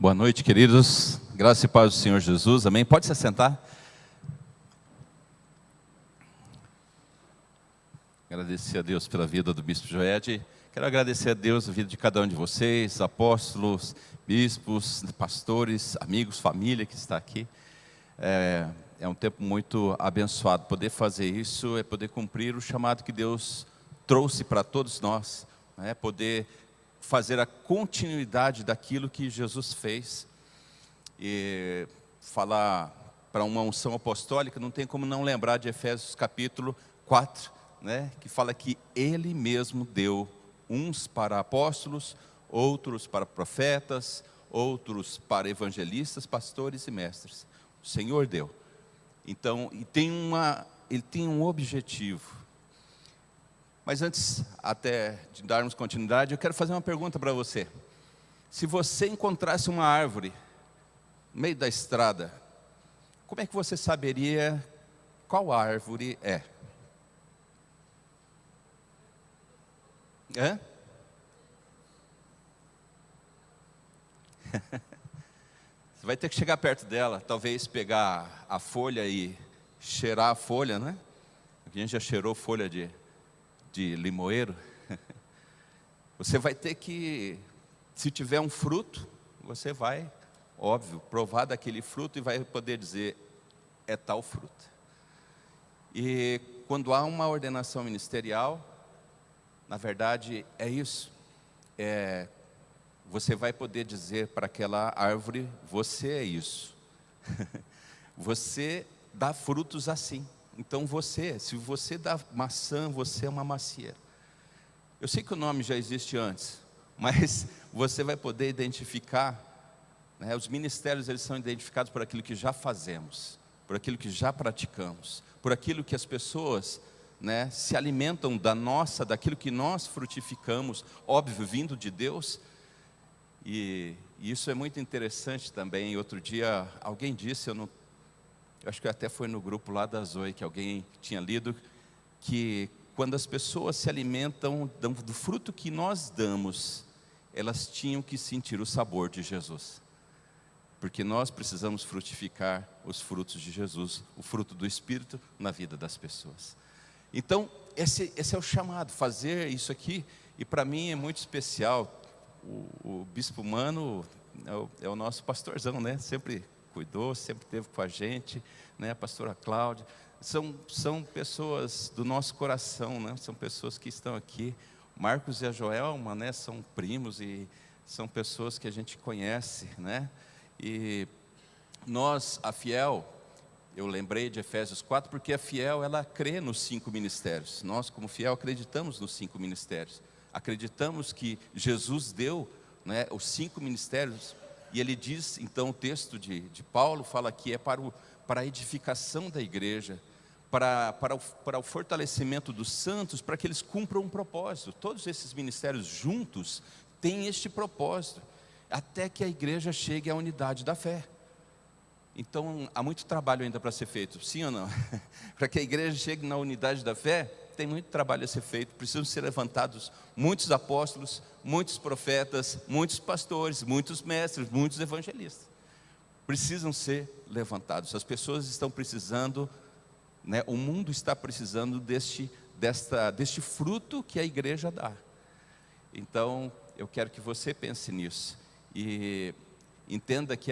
Boa noite, queridos. Graça e paz do Senhor Jesus. Amém. Pode se assentar. Agradecer a Deus pela vida do Bispo Joed. Quero agradecer a Deus a vida de cada um de vocês, apóstolos, bispos, pastores, amigos, família que está aqui. É um tempo muito abençoado. Poder fazer isso é poder cumprir o chamado que Deus trouxe para todos nós, né? Poder fazer a continuidade daquilo que Jesus fez. E falar para uma unção apostólica, não tem como não lembrar de Efésios capítulo 4, né? Que fala que Ele mesmo deu uns para apóstolos, outros para profetas, outros para evangelistas, pastores e mestres. O Senhor deu. Então, Ele tem um objetivo. Mas antes até de darmos continuidade, eu quero fazer uma pergunta para você. Se você encontrasse uma árvore no meio da estrada, como é que você saberia qual árvore é? Hã? Você vai ter que chegar perto dela, talvez pegar a folha e cheirar a folha, né? A gente já cheirou folha de limoeiro. Você vai ter que, se tiver um fruto, você vai, óbvio, provar daquele fruto e vai poder dizer, é tal fruto. E quando há uma ordenação ministerial, na verdade é isso. Você vai poder dizer para aquela árvore, você é isso. Você dá frutos assim. Então se você dá maçã, você é uma macieira. Eu sei que o nome já existe antes, mas você vai poder identificar, né, os ministérios eles são identificados por aquilo que já fazemos, por aquilo que já praticamos, por aquilo que as pessoas, né, se alimentam daquilo que nós frutificamos, óbvio, vindo de Deus. E isso é muito interessante também. Outro dia alguém disse, eu acho que até foi no grupo lá da Zoe, que alguém tinha lido, que quando as pessoas se alimentam do fruto que nós damos, elas tinham que sentir o sabor de Jesus. Porque nós precisamos frutificar os frutos de Jesus, o fruto do Espírito na vida das pessoas. Então, esse é o chamado, fazer isso aqui, e para mim é muito especial. O Bispo Mano é o nosso pastorzão, né? Sempre cuidou, sempre esteve com a gente, né? A pastora Cláudia, são pessoas do nosso coração, né? São pessoas que estão aqui. Marcos e a Joelma, né? São primos e são pessoas que a gente conhece, né? E nós, a Fiel, eu lembrei de Efésios 4, porque a Fiel, ela crê nos 5 ministérios. Nós, como Fiel, acreditamos nos 5 ministérios. Acreditamos que Jesus deu, né, os 5 ministérios. E ele diz, então o texto de Paulo fala que é para a edificação da igreja, para o fortalecimento dos santos, para que eles cumpram um propósito. Todos esses ministérios juntos têm este propósito, até que a igreja chegue à unidade da fé. Então há muito trabalho ainda para ser feito, sim ou não? Para que a igreja chegue na unidade da fé, tem muito trabalho a ser feito. Precisam ser levantados muitos apóstolos, muitos profetas, muitos pastores, muitos mestres, muitos evangelistas. Precisam ser levantados. As pessoas estão precisando, né, o mundo está precisando deste fruto que a igreja dá. Então, eu quero que você pense nisso. E entenda que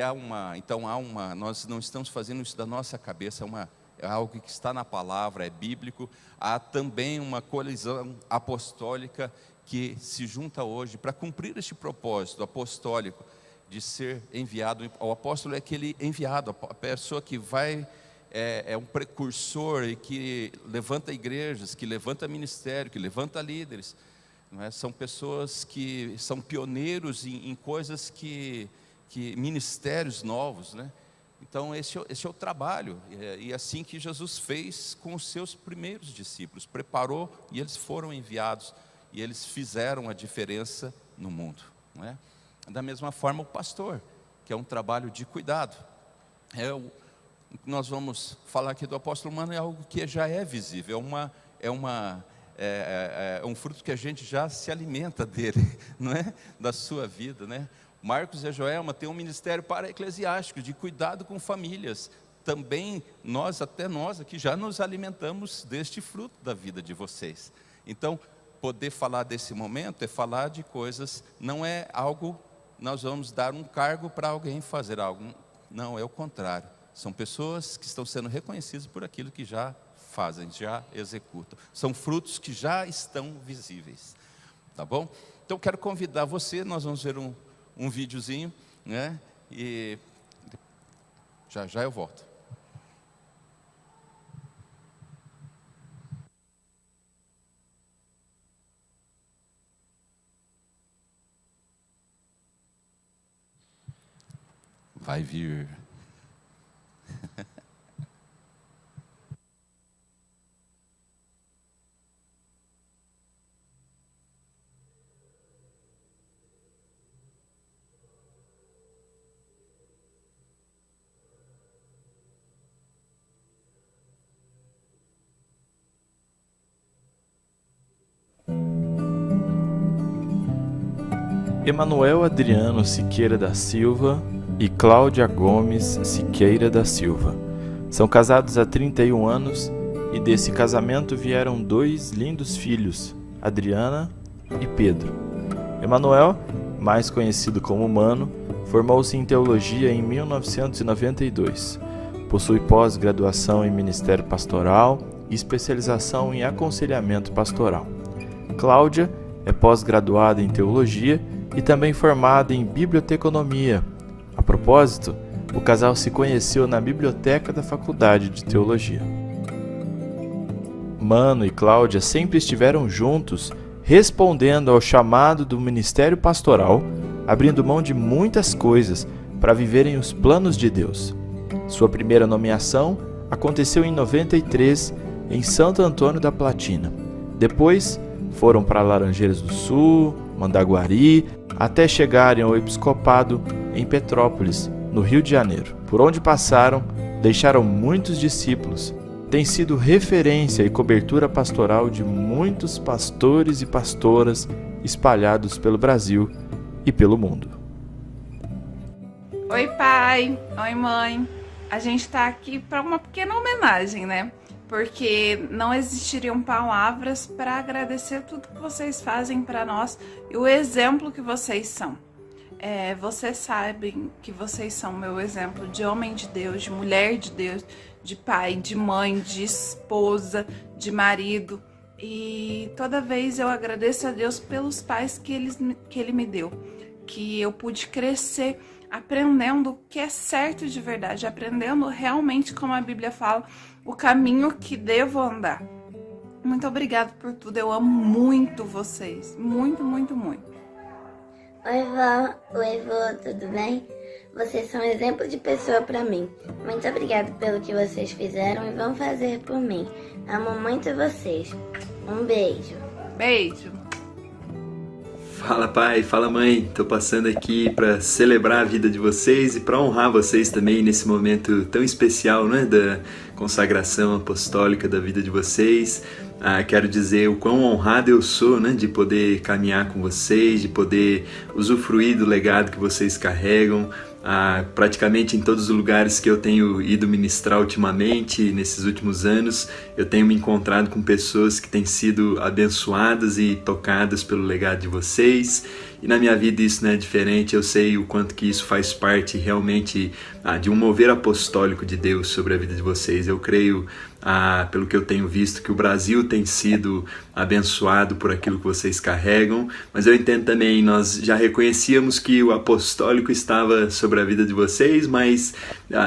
nós não estamos fazendo isso da nossa cabeça, é algo que está na palavra, é bíblico. Há também uma colisão apostólica que se junta hoje para cumprir este propósito apostólico de ser enviado. O apóstolo é aquele enviado, a pessoa que vai, é um precursor e que levanta igrejas, que levanta ministério, que levanta líderes, não é? São pessoas que são pioneiros em coisas que ministérios novos, né? Então esse é o trabalho, e assim que Jesus fez com os seus primeiros discípulos, preparou e eles foram enviados, e eles fizeram a diferença no mundo, não é? Da mesma forma o pastor, que é um trabalho de cuidado. Nós vamos falar aqui do apóstolo Mano, é algo que já é visível, é um fruto que a gente já se alimenta dele, não é? Da sua vida, né? Marcos e a Joelma têm um ministério para-eclesiástico, de cuidado com famílias. Também até nós aqui já nos alimentamos deste fruto da vida de vocês. Então, poder falar desse momento é falar de coisas, não é algo, nós vamos dar um cargo para alguém fazer algo. Não, é o contrário. São pessoas que estão sendo reconhecidas por aquilo que já fazem, já executam. São frutos que já estão visíveis. Tá bom? Então, quero convidar você, nós vamos ver um videozinho, né? E já eu volto. Vai vir. Emanuel Adriano Siqueira da Silva e Cláudia Gomes Siqueira da Silva. São casados há 31 anos e desse casamento vieram 2 lindos filhos, Adriana e Pedro. Emanuel, mais conhecido como Mano, formou-se em teologia em 1992. Possui pós-graduação em Ministério Pastoral e especialização em aconselhamento pastoral. Cláudia é pós-graduada em teologia e também formada em biblioteconomia. A propósito, o casal se conheceu na biblioteca da Faculdade de Teologia. Mano e Cláudia sempre estiveram juntos, respondendo ao chamado do ministério pastoral, abrindo mão de muitas coisas para viverem os planos de Deus. Sua primeira nomeação aconteceu em 93, em Santo Antônio da Platina. Depois, foram para Laranjeiras do Sul, Mandaguari, até chegarem ao episcopado em Petrópolis, no Rio de Janeiro. Por onde passaram, deixaram muitos discípulos. Tem sido referência e cobertura pastoral de muitos pastores e pastoras espalhados pelo Brasil e pelo mundo. Oi, pai. Oi, mãe. A gente está aqui para uma pequena homenagem, né? Porque não existiriam palavras para agradecer tudo que vocês fazem para nós e o exemplo que vocês são. Vocês sabem que vocês são meu exemplo de homem de Deus, de mulher de Deus, de pai, de mãe, de esposa, de marido. E toda vez eu agradeço a Deus pelos pais que Ele me deu, que eu pude crescer aprendendo o que é certo de verdade, aprendendo realmente, como a Bíblia fala, o caminho que devo andar. Muito obrigada por tudo, eu amo muito vocês, muito, muito, muito. Oi, vó. Oi, vô, tudo bem? Vocês são um exemplo de pessoa pra mim. Muito obrigada pelo que vocês fizeram e vão fazer por mim. Amo muito vocês. Um beijo. Beijo. Fala pai, fala mãe, tô passando aqui para celebrar a vida de vocês e para honrar vocês também nesse momento tão especial, né, da consagração apostólica da vida de vocês. Quero dizer o quão honrado eu sou, né, de poder caminhar com vocês, de poder usufruir do legado que vocês carregam. Praticamente em todos os lugares que eu tenho ido ministrar ultimamente, nesses últimos anos, eu tenho me encontrado com pessoas que têm sido abençoadas e tocadas pelo legado de vocês. E na minha vida isso não é diferente, eu sei o quanto que isso faz parte realmente de um mover apostólico de Deus sobre a vida de vocês. Eu creio, pelo que eu tenho visto, que o Brasil tem sido abençoado por aquilo que vocês carregam, mas eu entendo também, nós já reconhecíamos que o apostólico estava sobre a vida de vocês, mas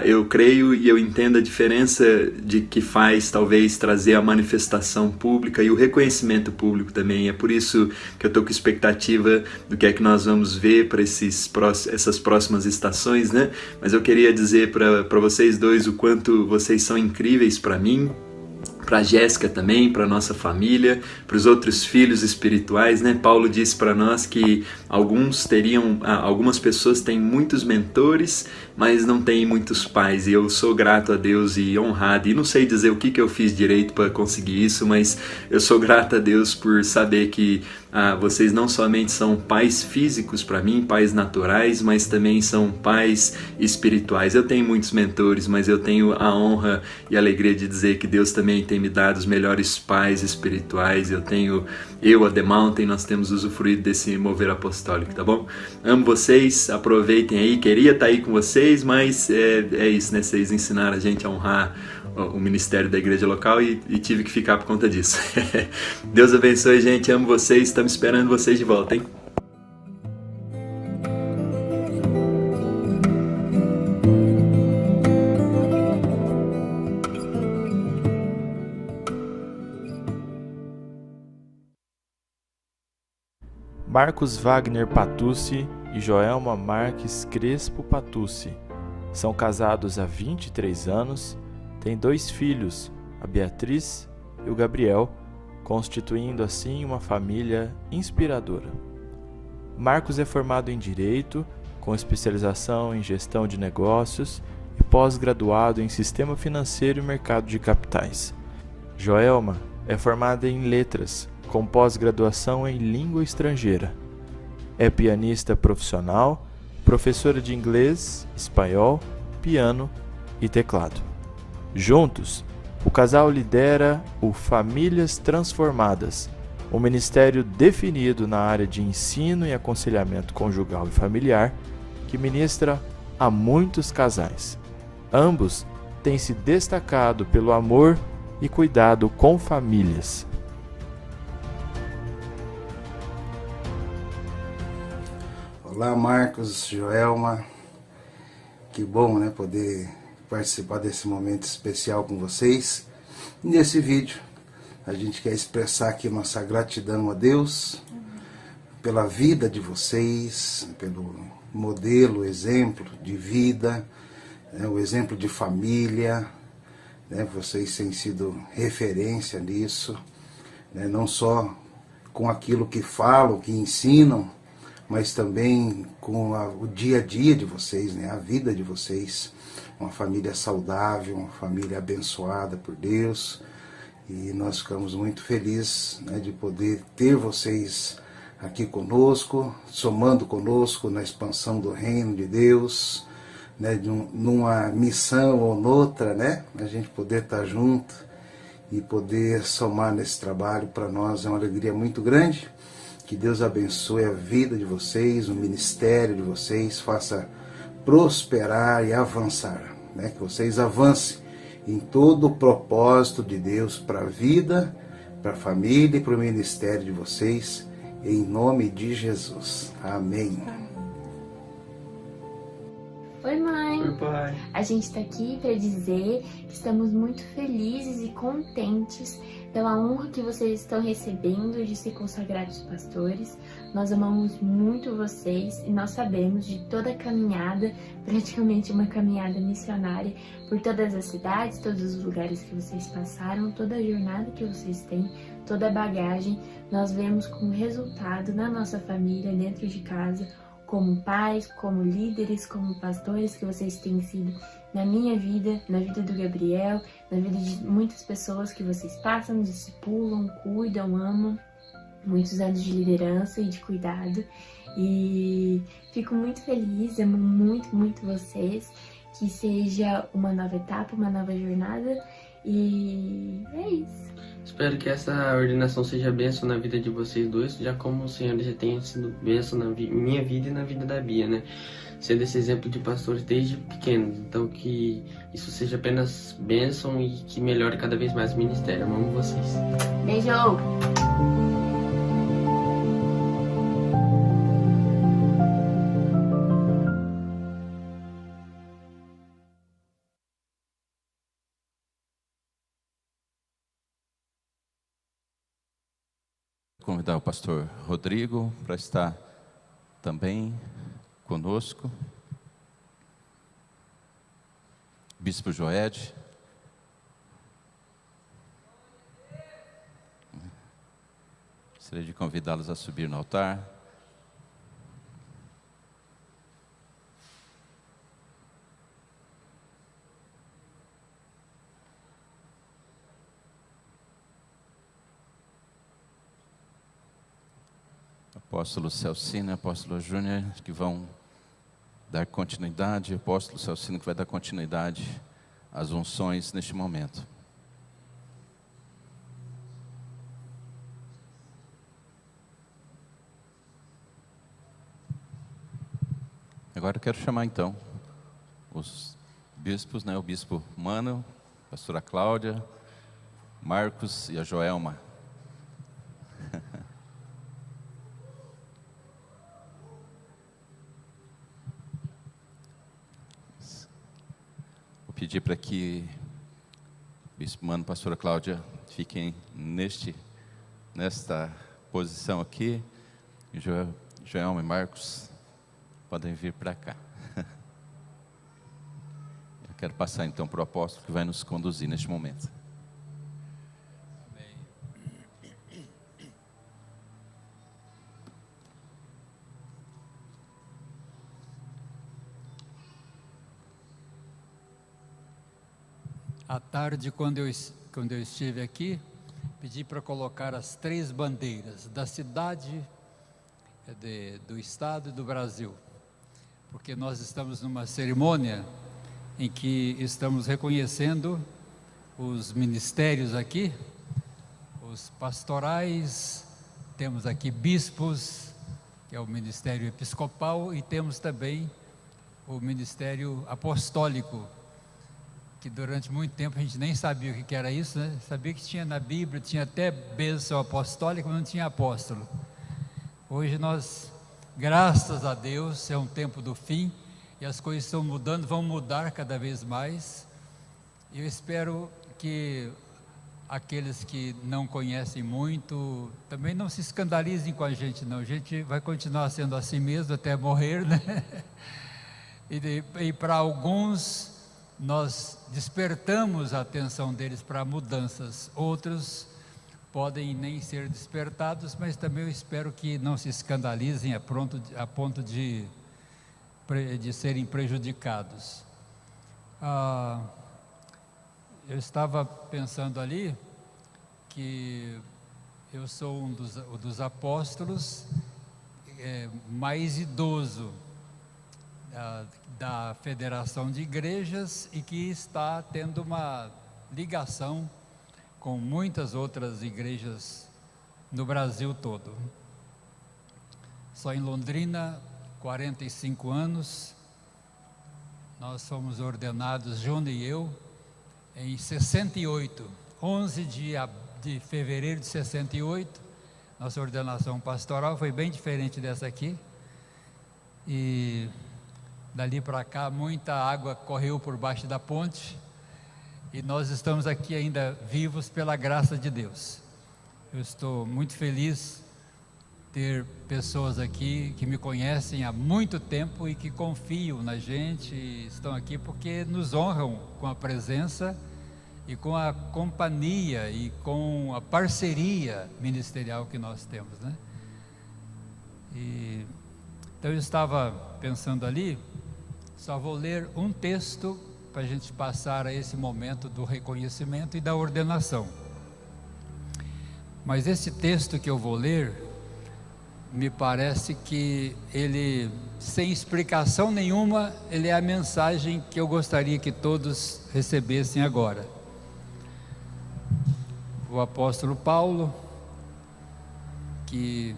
eu creio e eu entendo a diferença de que faz talvez trazer a manifestação pública e o reconhecimento público também. É por isso que eu estou com expectativa do que é que nós vamos ver para essas próximas estações, né? Mas eu queria dizer para vocês dois o quanto vocês são incríveis para mim, para a Jéssica também, para a nossa família, para os outros filhos espirituais, né? Paulo disse para nós que algumas pessoas têm muitos mentores, mas não têm muitos pais, e eu sou grato a Deus e honrado, e não sei dizer o que eu fiz direito para conseguir isso, mas eu sou grato a Deus por saber que vocês não somente são pais físicos para mim, pais naturais, mas também são pais espirituais. Eu tenho muitos mentores, mas eu tenho a honra e a alegria de dizer que Deus também tem me dado os melhores pais espirituais. A The Mountain, nós temos usufruído desse mover apostólico, tá bom? Amo vocês, aproveitem aí, queria estar aí com vocês, mas é isso, né? Vocês ensinaram a gente a honrar o ministério da igreja local e tive que ficar por conta disso. Deus abençoe, gente, amo vocês, estamos esperando vocês de volta, hein? Marcos Wagner Patucci e Joelma Marques Crespo Patucci são casados há 23 anos, têm 2 filhos, a Beatriz e o Gabriel, constituindo assim uma família inspiradora. Marcos é formado em Direito, com especialização em Gestão de Negócios e pós-graduado em Sistema Financeiro e Mercado de Capitais. Joelma é formada em Letras, com pós-graduação em Língua Estrangeira. É pianista profissional, professora de inglês, espanhol, piano e teclado. Juntos, o casal lidera o Famílias Transformadas, um ministério definido na área de ensino e aconselhamento conjugal e familiar que ministra a muitos casais. Ambos têm se destacado pelo amor e cuidado com famílias. Olá, Marcos, Joelma, que bom, né, poder participar desse momento especial com vocês. Nesse vídeo, a gente quer expressar aqui nossa gratidão a Deus pela vida de vocês, pelo modelo, exemplo de vida, né, o exemplo de família, né, vocês têm sido referência nisso, né, não só com aquilo que falam, que ensinam, mas também com o dia a dia de vocês, né? A vida de vocês, uma família saudável, uma família abençoada por Deus, e nós ficamos muito felizes, né, de poder ter vocês aqui conosco, somando conosco na expansão do reino de Deus, né, numa missão ou noutra, né, a gente poder estar junto e poder somar nesse trabalho, para nós é uma alegria muito grande. Que Deus abençoe a vida de vocês, o ministério de vocês, faça prosperar e avançar, né? Que vocês avancem em todo o propósito de Deus para a vida, para a família e para o ministério de vocês, em nome de Jesus. Amém. Oi, mãe. Oi, pai. A gente está aqui para dizer que estamos muito felizes e contentes pela honra que vocês estão recebendo de ser consagrados pastores. Nós amamos muito vocês e nós sabemos de toda a caminhada, praticamente uma caminhada missionária, por todas as cidades, todos os lugares que vocês passaram, toda a jornada que vocês têm, toda a bagagem. Nós vemos como resultado na nossa família, dentro de casa, como pais, como líderes, como pastores que vocês têm sido na minha vida, na vida do Gabriel, na vida de muitas pessoas que vocês passam, discipulam, cuidam, amam. Muitos anos de liderança e de cuidado. E fico muito feliz, amo muito, muito vocês. Que seja uma nova etapa, uma nova jornada. E é isso. Espero que essa ordenação seja bênção na vida de vocês dois, já como o Senhor já tem sido bênção na minha vida e na vida da Bia, né? Sendo esse exemplo de pastores desde pequenos. Então que isso seja apenas bênção e que melhore cada vez mais o ministério. Eu amo vocês. Beijo! Convidar o pastor Rodrigo para estar também conosco. Bispo Joed. Gostaria de convidá-los a subir no altar. apóstolo Celcino e apóstolo Júnior, que vão dar continuidade, apóstolo Celcino que vai dar continuidade às unções neste momento. Agora eu quero chamar então os bispos, o bispo Mano, a pastora Cláudia, Marcos e a Joelma. Vou pedir para que o bispo Mano e a pastora Cláudia fiquem nesta posição aqui. Joelma e Marcos podem vir para cá. Eu quero passar então para o apóstolo que vai nos conduzir neste momento. À tarde, quando eu estive aqui, pedi para colocar as 3 bandeiras da cidade, do estado e do Brasil, porque nós estamos numa cerimônia em que estamos reconhecendo os ministérios aqui, os pastorais, temos aqui bispos, que é o ministério episcopal, e temos também o ministério apostólico, que durante muito tempo a gente nem sabia o que era isso, né? Sabia que tinha na Bíblia, tinha até bênção apostólica, mas não tinha apóstolo. Hoje nós, graças a Deus, é um tempo do fim, e as coisas estão mudando, vão mudar cada vez mais. Eu espero que aqueles que não conhecem muito, também não se escandalizem com a gente não, a gente vai continuar sendo assim mesmo até morrer, né? E para alguns, nós despertamos a atenção deles para mudanças, outros podem nem ser despertados, mas também eu espero que não se escandalizem a ponto de serem prejudicados. Eu estava pensando ali que eu sou um dos apóstolos mais idoso da Federação de Igrejas e que está tendo uma ligação com muitas outras igrejas no Brasil todo. Só em Londrina, 45 anos, nós fomos ordenados, Júnior e eu, em 68, 11 de fevereiro de 68, nossa ordenação pastoral foi bem diferente dessa aqui, e dali para cá muita água correu por baixo da ponte, e nós estamos aqui ainda vivos pela graça de Deus. Eu estou muito feliz ter pessoas aqui que me conhecem há muito tempo e que confiam na gente, e estão aqui porque nos honram com a presença e com a companhia e com a parceria ministerial que nós temos, né? Então eu estava pensando ali, só vou ler um texto para a gente passar a esse momento do reconhecimento e da ordenação. Mas esse texto que eu vou ler, me parece que ele, sem explicação nenhuma, ele é a mensagem que eu gostaria que todos recebessem agora. O apóstolo Paulo, que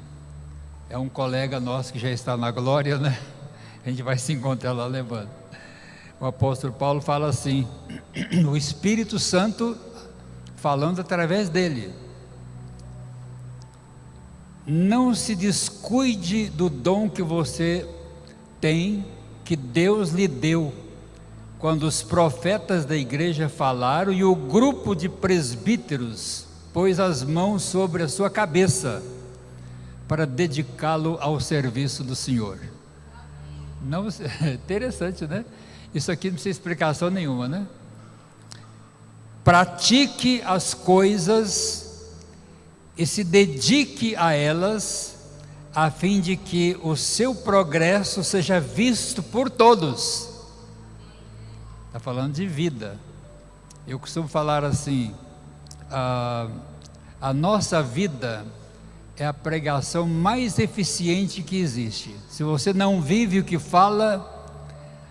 é um colega nosso que já está na glória, né? A gente vai se encontrar lá levando. O apóstolo Paulo fala assim, o Espírito Santo falando através dele: não se descuide do dom que você tem, que Deus lhe deu, quando os profetas da igreja falaram e o grupo de presbíteros pôs as mãos sobre a sua cabeça para dedicá-lo ao serviço do Senhor. Não, interessante, né? Isso aqui não precisa explicação nenhuma, né? Pratique as coisas e se dedique a elas, a fim de que o seu progresso seja visto por todos. Está falando de vida. Eu costumo falar assim, a nossa vida é a pregação mais eficiente que existe. Se você não vive o que fala,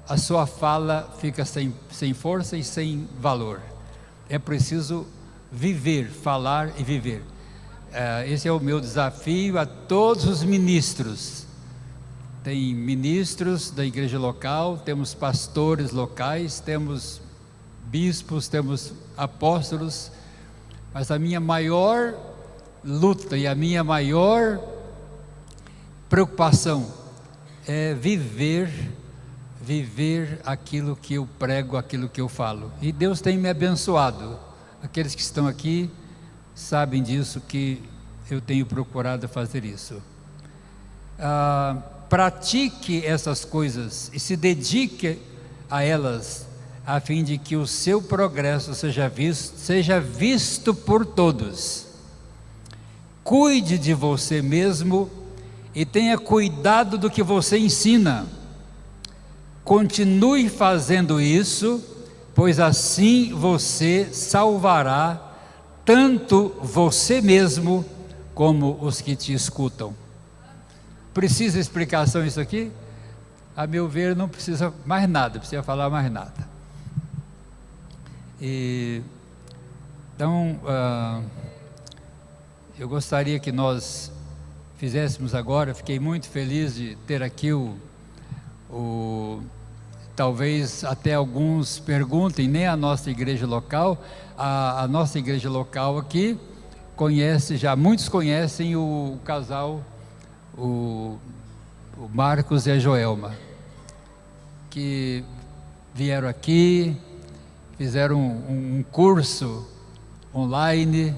a sua fala fica sem força e sem valor. É preciso viver, falar e viver. Esse é o meu desafio a todos os ministros. Tem ministros da igreja local, temos pastores locais, temos bispos, temos apóstolos, mas a minha maior luta e a minha maior preocupação é viver aquilo que eu prego, aquilo que eu falo. E Deus tem me abençoado. Aqueles que estão aqui sabem disso, que eu tenho procurado fazer isso. Pratique essas coisas e se dedique a elas, a fim de que o seu progresso seja visto por todos. Cuide de você mesmo e tenha cuidado do que você ensina. Continue fazendo isso, pois assim você salvará tanto você mesmo como os que te escutam. Precisa explicação isso aqui? A meu ver, não precisa mais nada, precisa falar mais nada. Então, eu gostaria que nós fizéssemos agora. Fiquei muito feliz de ter aqui talvez até alguns perguntem, nem a nossa igreja local, a nossa igreja local aqui conhece, já muitos conhecem o casal, o Marcos e a Joelma, que vieram aqui, fizeram um curso online,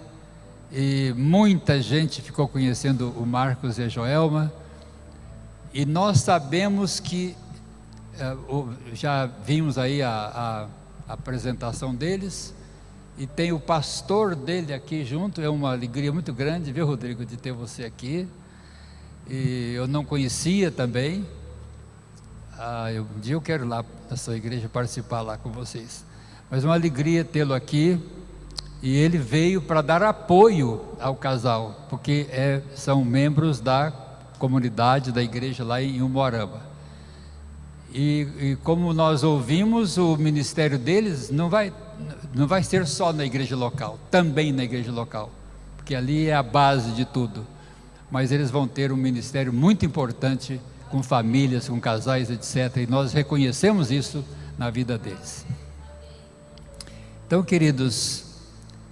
e muita gente ficou conhecendo o Marcos e a Joelma, e nós sabemos que, já vimos aí a apresentação deles, e tem o pastor dele aqui junto. É uma alegria muito grande, viu, Rodrigo, de ter você aqui. E eu não conhecia também. Um dia eu quero ir lá na sua igreja participar lá com vocês, mas uma alegria tê-lo aqui. E ele veio para dar apoio ao casal, porque são membros da comunidade da igreja lá em Umuarama. E como nós ouvimos, o ministério deles não vai ser só na igreja local, também na igreja local, porque ali é a base de tudo. Mas eles vão ter um ministério muito importante, com famílias, com casais, etc. E nós reconhecemos isso na vida deles. Então, queridos,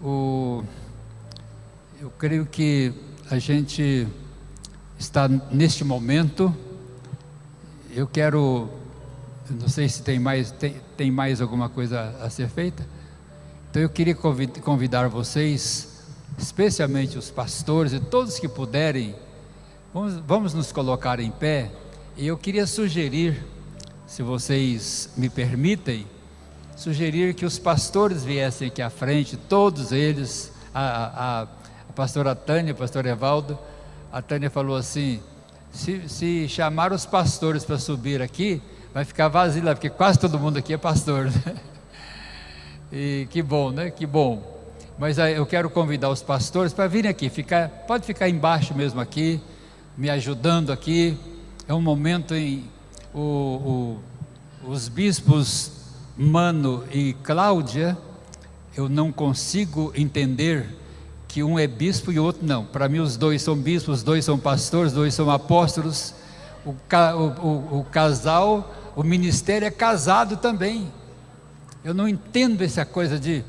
eu creio que a gente está neste momento. Eu quero, não sei se tem mais alguma coisa a ser feita. Então eu queria convidar vocês, especialmente os pastores e todos que puderem, vamos nos colocar em pé. E eu queria sugerir, se vocês me permitem, sugerir que os pastores viessem aqui à frente, todos eles, a pastora Tânia, o pastor Evaldo. A Tânia falou assim: se chamar os pastores para subir aqui, vai ficar vazio lá, porque quase todo mundo aqui é pastor, né? E que bom, né? Que bom. Mas eu quero convidar os pastores para virem aqui, pode ficar embaixo mesmo aqui, me ajudando aqui. É um momento em os bispos Mano e Cláudia, eu não consigo entender que um é bispo e o outro não. Para mim os dois são bispos, os dois são pastores, os dois são apóstolos. O casal, o ministério é casado também. Eu não entendo essa coisa de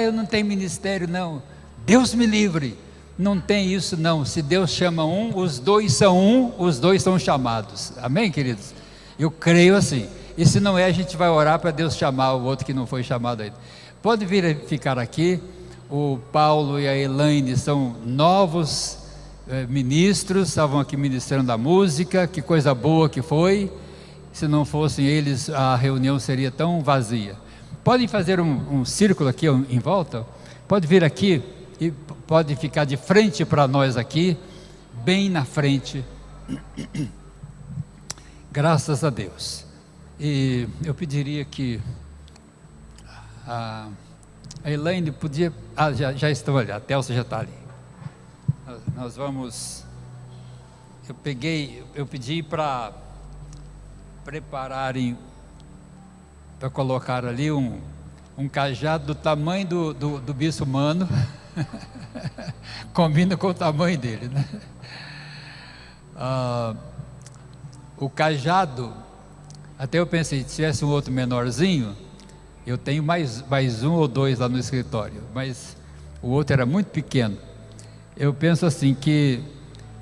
eu não tenho ministério, não. Deus me livre, não tem isso não. Se Deus chama os dois são os dois são chamados. Amém, queridos? Eu creio assim. E se não é, a gente vai orar para Deus chamar o outro que não foi chamado ainda. Pode vir ficar aqui. O Paulo e a Elaine são novos ministros, estavam aqui ministrando a música. Que coisa boa que foi. Se não fossem eles, a reunião seria tão vazia. Podem fazer um círculo aqui em volta. Pode vir aqui e pode ficar de frente para nós aqui, bem na frente. Graças a Deus. E eu pediria que a Elaine podia... já estão ali, a Telsa já está ali. nós vamos... Eu pedi para prepararem, para colocar ali um cajado do tamanho do bispo Mano, combina com o tamanho dele, né? O cajado, até eu pensei, se tivesse um outro menorzinho, eu tenho mais um ou dois lá no escritório, mas o outro era muito pequeno. Eu penso assim que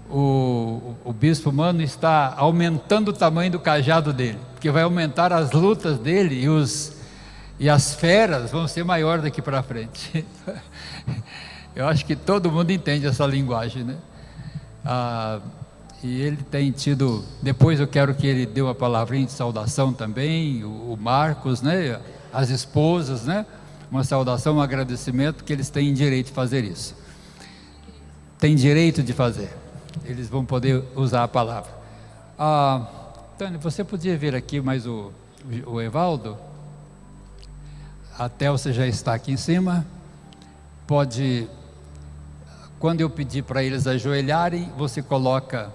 o bispo Mano está aumentando o tamanho do cajado dele, porque vai aumentar as lutas dele e as feras vão ser maiores daqui para frente. Eu acho que todo mundo entende essa linguagem, né? E ele tem tido, depois eu quero que ele dê uma palavrinha de saudação também, o Marcos, né? As esposas, né? Uma saudação, um agradecimento, que eles têm direito de fazer isso. Tem direito de fazer. Eles vão poder usar a palavra. Tânia, você podia vir aqui mais o Evaldo? A Télcia já está aqui em cima. Pode, quando eu pedir para eles ajoelharem, você coloca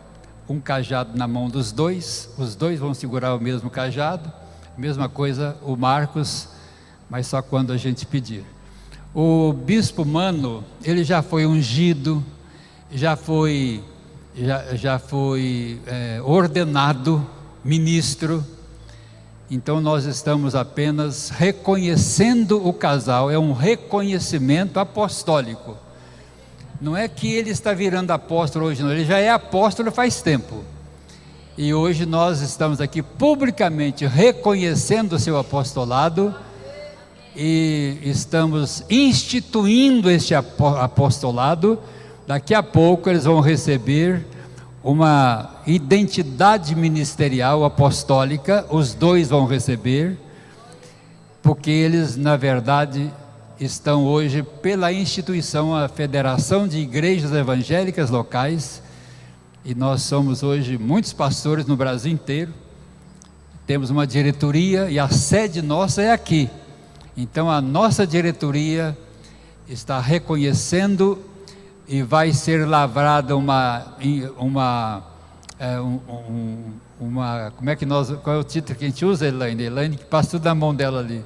um cajado na mão dos dois, os dois vão segurar o mesmo cajado, mesma coisa o Marcos, mas só quando a gente pedir. O bispo Mano, ele já foi ungido, já foi ordenado ministro, então nós estamos apenas reconhecendo o casal, é um reconhecimento apostólico. Não é que ele está virando apóstolo hoje, não, ele já é apóstolo faz tempo. E hoje nós estamos aqui publicamente reconhecendo o seu apostolado e estamos instituindo este apostolado. Daqui a pouco eles vão receber uma identidade ministerial apostólica, os dois vão receber, porque eles, na verdade, estão hoje pela instituição, a Federação de Igrejas Evangélicas Locais, e nós somos hoje muitos pastores no Brasil inteiro, temos uma diretoria e a sede nossa é aqui, então a nossa diretoria está reconhecendo e vai ser lavrada como é que qual é o título que a gente usa, Elaine? Elaine que passa tudo na mão dela ali,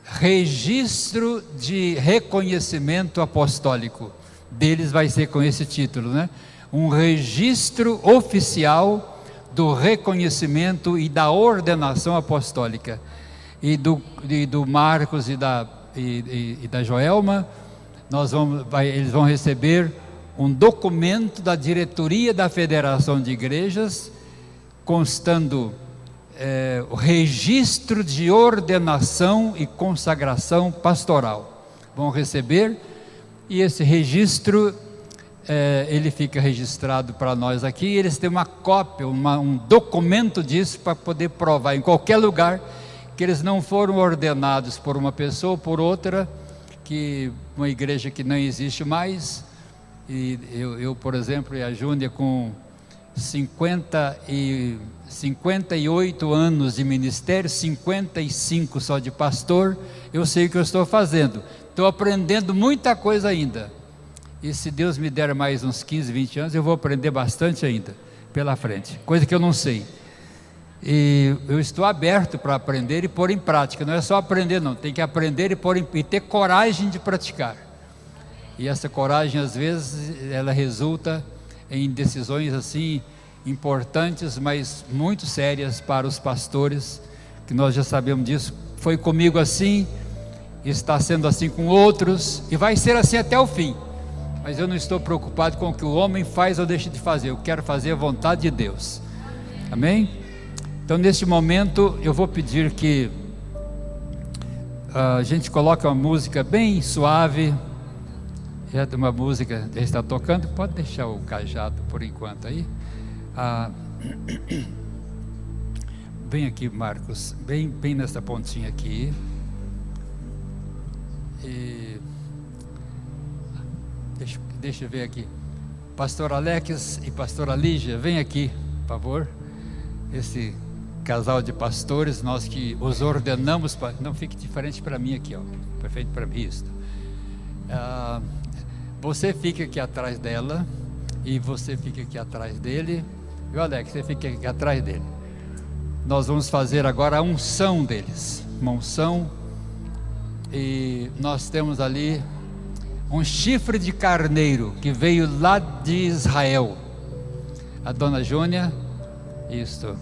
registro de reconhecimento apostólico, deles vai ser com esse título, né? Um registro oficial do reconhecimento e da ordenação apostólica, e do Marcos e da Joelma, eles vão receber um documento da diretoria da Federação de Igrejas, constando o registro de ordenação e consagração pastoral. Vão receber, e esse registro, ele fica registrado para nós aqui, e eles têm uma cópia, um documento disso, para poder provar em qualquer lugar, que eles não foram ordenados por uma pessoa ou por outra, que uma igreja que não existe mais, e eu por exemplo, e a Júnia com 58 anos de ministério, 55 só de pastor, eu sei o que eu estou fazendo, estou aprendendo muita coisa ainda, e se Deus me der mais uns 15, 20 anos, eu vou aprender bastante ainda, pela frente, coisa que eu não sei, e eu estou aberto para aprender e pôr em prática, não é só aprender não, tem que aprender e ter coragem de praticar, e essa coragem às vezes, ela resulta em decisões assim, importantes, mas muito sérias para os pastores, que nós já sabemos disso, foi comigo assim, está sendo assim com outros, e vai ser assim até o fim, mas eu não estou preocupado com o que o homem faz ou deixa de fazer, eu quero fazer a vontade de Deus, amém? Então neste momento eu vou pedir que a gente coloque uma música bem suave, já uma música já está tocando, pode deixar o cajado por enquanto aí, bem aqui Marcos, bem nessa pontinha aqui, e deixa eu ver aqui, pastor Alex e pastora Lígia, vem aqui, por favor, casal de pastores, nós que os ordenamos, não fique diferente para mim aqui, ó, perfeito para mim isso. Você fica aqui atrás dela, e você fica aqui atrás dele, e o Alex, você fica aqui atrás dele. Nós vamos fazer agora a unção deles, uma unção, e nós temos ali um chifre de carneiro, que veio lá de Israel. A dona Júnia, isso.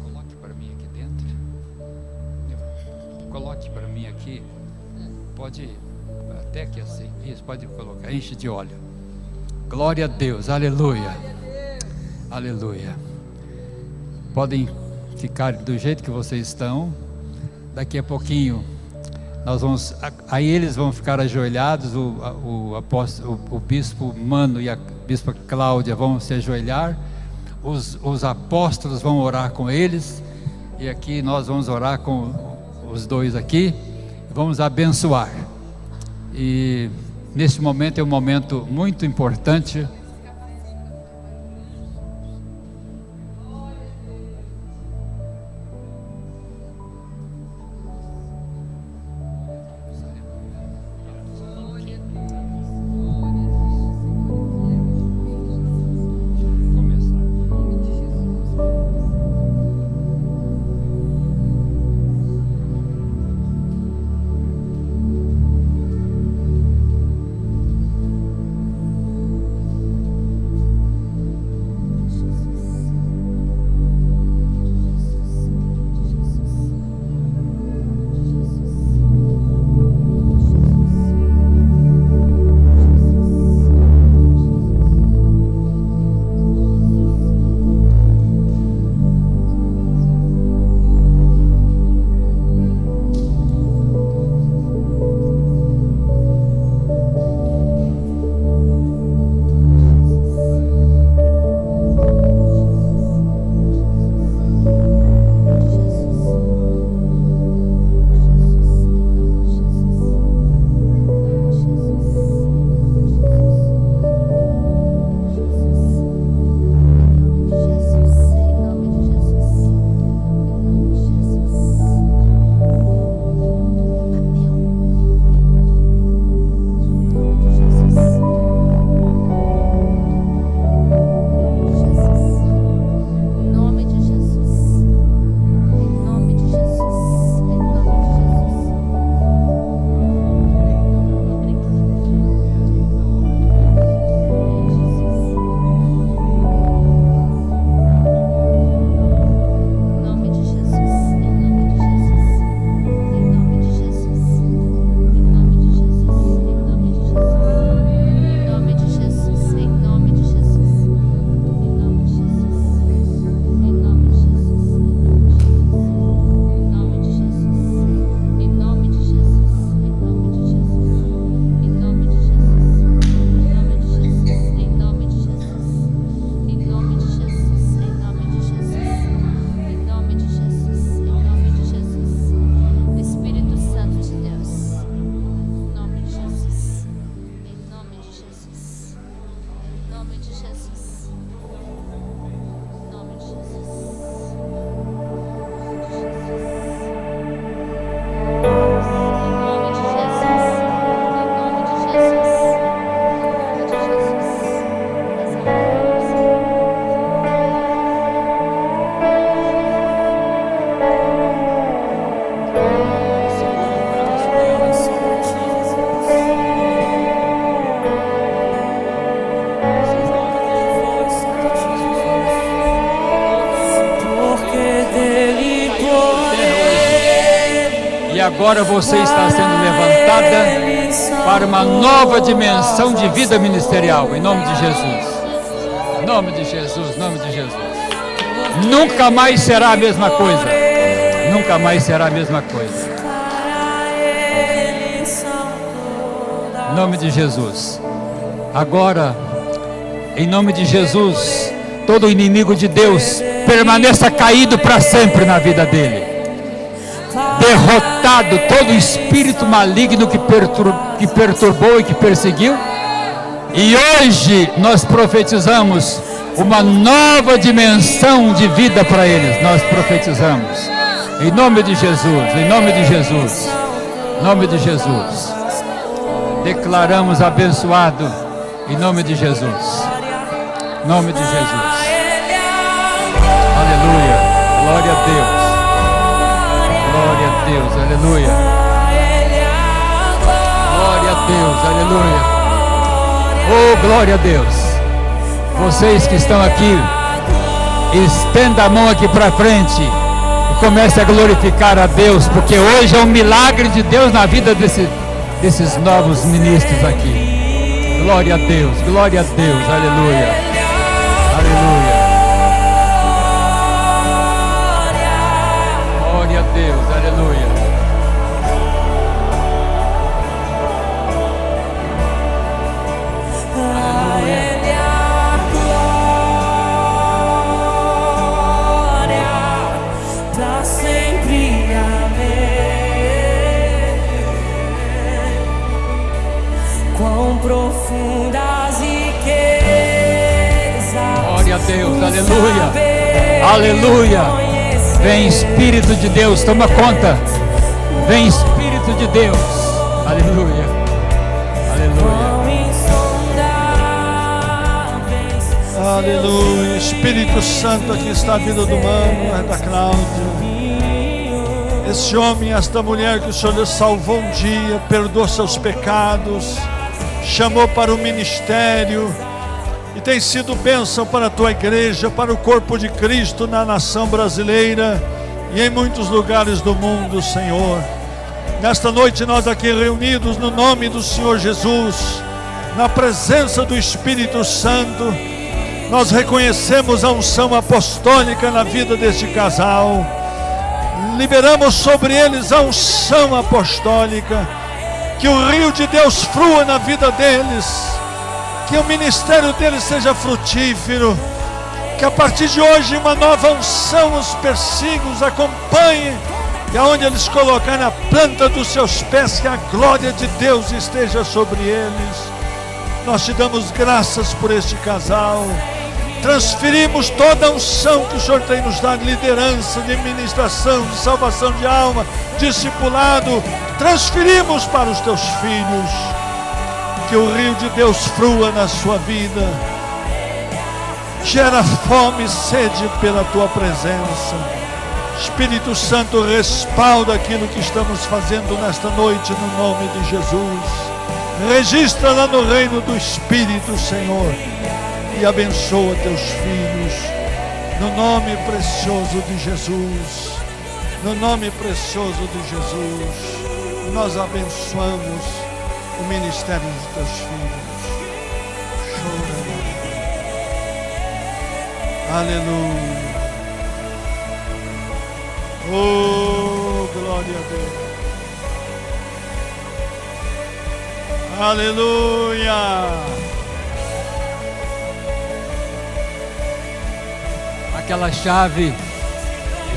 Coloque para mim aqui dentro. Coloque para mim aqui. Pode, até aqui assim. Isso, pode colocar. Enche de óleo. Glória a Deus. Aleluia. Aleluia. Podem ficar do jeito que vocês estão. Daqui a pouquinho, nós vamos. Aí eles vão ficar ajoelhados. O bispo Mano e a bispa Cláudia vão se ajoelhar. Os apóstolos vão orar com eles, e aqui nós vamos orar com os dois aqui, vamos abençoar. E nesse momento é um momento muito importante. agora você está sendo levantada para uma nova dimensão de vida ministerial, em nome de Jesus. Em nome de Jesus, em nome de Jesus. Nunca mais será a mesma coisa. Nunca mais será a mesma coisa. Em nome de Jesus. Agora, em nome de Jesus, todo inimigo de Deus permaneça caído para sempre na vida dele. Derrotado todo espírito maligno que perturbou e que perseguiu. E hoje nós profetizamos uma nova dimensão de vida para eles. Nós profetizamos. Em nome de Jesus, em nome de Jesus, em nome de Jesus. Declaramos abençoado, em nome de Jesus. Em nome de Jesus. Aleluia. Glória a Deus. Glória a Deus. Aleluia. Glória a Deus. Aleluia. Oh, glória a Deus. Vocês que estão aqui, estenda a mão aqui para frente e comece a glorificar a Deus, porque hoje é um milagre de Deus na vida desses novos ministros aqui. Glória a Deus. Glória a Deus. Aleluia. Aleluia. Glória a Deus, aleluia. Pra sempre, amém. Quão profundas riquezas. Glória a Deus, aleluia. Aleluia. Vem Espírito de Deus, toma conta. Vem Espírito de Deus. Aleluia. Aleluia. Aleluia. Espírito Santo, aqui está a vida do Mano, da Cláudia. Esse homem, esta mulher que o Senhor lhe salvou um dia, perdoou seus pecados, chamou para o ministério e tem sido bênção para a tua igreja, para o corpo de Cristo na nação brasileira e em muitos lugares do mundo, Senhor. Nesta noite nós aqui reunidos no nome do Senhor Jesus, na presença do Espírito Santo, nós reconhecemos a unção apostólica na vida deste casal. Liberamos sobre eles a unção apostólica, que o rio de Deus flua na vida deles, que o ministério deles seja frutífero, que a partir de hoje uma nova unção os persiga, os acompanhe, e aonde eles colocarem a planta dos seus pés, que a glória de Deus esteja sobre eles. Nós te damos graças por este casal. Transferimos toda a unção que o Senhor tem nos dado, liderança, de ministração, de salvação de alma, discipulado, transferimos para os teus filhos. Que o rio de Deus flua na sua vida, gera fome e sede pela tua presença. Espírito Santo, respalda aquilo que estamos fazendo nesta noite no nome de Jesus. Registra lá no reino do Espírito, Senhor, e abençoa teus filhos, no nome precioso de Jesus. No nome precioso de Jesus, nós abençoamos o ministério dos teus filhos. Aleluia. Oh, glória a Deus. Aleluia. Aquela chave,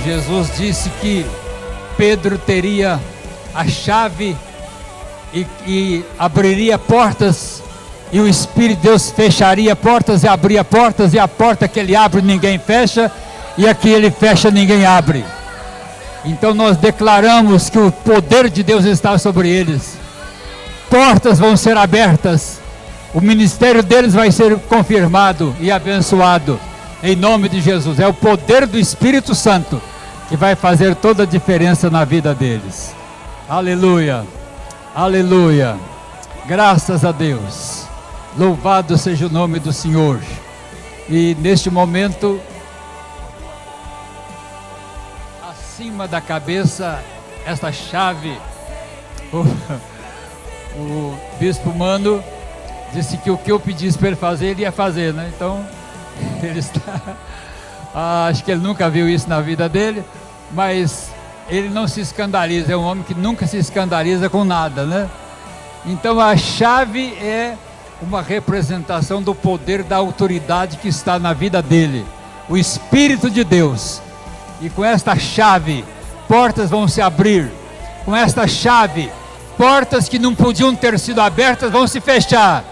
Jesus disse que Pedro teria a chave e abriria portas, e o Espírito de Deus fecharia portas e abria portas, e a porta que ele abre ninguém fecha, e a que ele fecha ninguém abre. Então nós declaramos que o poder de Deus está sobre eles. Portas vão ser abertas, o ministério deles vai ser confirmado e abençoado, em nome de Jesus. É o poder do Espírito Santo que vai fazer toda a diferença na vida deles. Aleluia, aleluia, graças a Deus, louvado seja o nome do Senhor. E neste momento, acima da cabeça, esta chave, o bispo Mano disse que o que eu pedisse para ele fazer, ele ia fazer, né? Então, ele está, acho que ele nunca viu isso na vida dele, mas ele não se escandaliza, é um homem que nunca se escandaliza com nada, né? Então a chave é uma representação do poder, da autoridade que está na vida dele, o Espírito de Deus. E com esta chave, portas vão se abrir. Com esta chave, portas que não podiam ter sido abertas vão se fechar.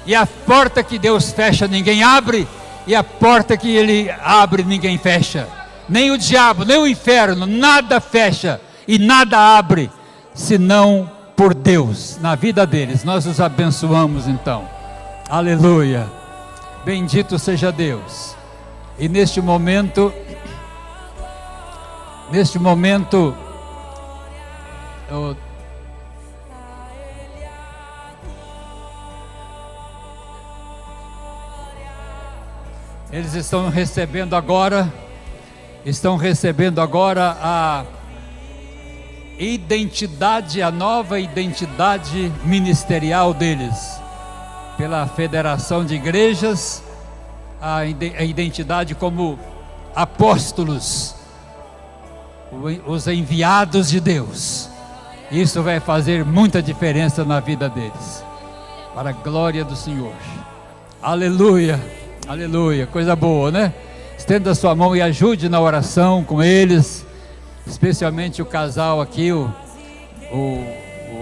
E a porta que Deus fecha, ninguém abre. e a porta que Ele abre ninguém fecha. Nem o diabo, nem o inferno, nada fecha e nada abre, senão por Deus, na vida deles. Nós os abençoamos então. Aleluia. Bendito seja Deus. E neste momento, eles estão recebendo agora a identidade, a nova identidade ministerial deles, pela Federação de Igrejas, a identidade como apóstolos, os enviados de Deus. Isso vai fazer muita diferença na vida deles, para a glória do Senhor. Aleluia, aleluia, coisa boa, né? Estenda a sua mão e ajude na oração com eles, especialmente o casal aqui, o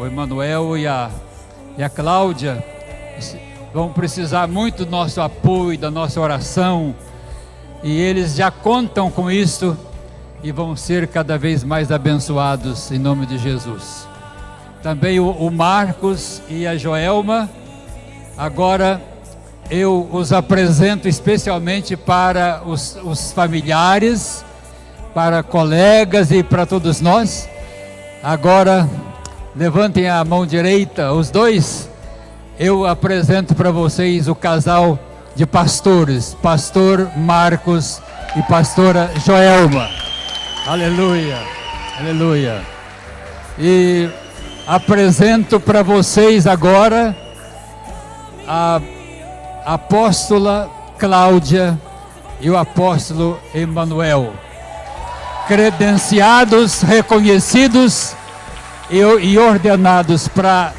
Emanuel e a Cláudia. Vão precisar muito do nosso apoio, da nossa oração, e eles já contam com isso e vão ser cada vez mais abençoados em nome de Jesus. Também o Marcos e a Joelma, agora eu os apresento especialmente para os familiares, para colegas e para todos nós. Agora levantem a mão direita, os dois. Eu apresento para vocês o casal de pastores, pastor Marcos e pastora Joelma. Aleluia, aleluia. E apresento para vocês agora a apóstola Cláudia e o apóstolo Emanuel, credenciados, reconhecidos e ordenados para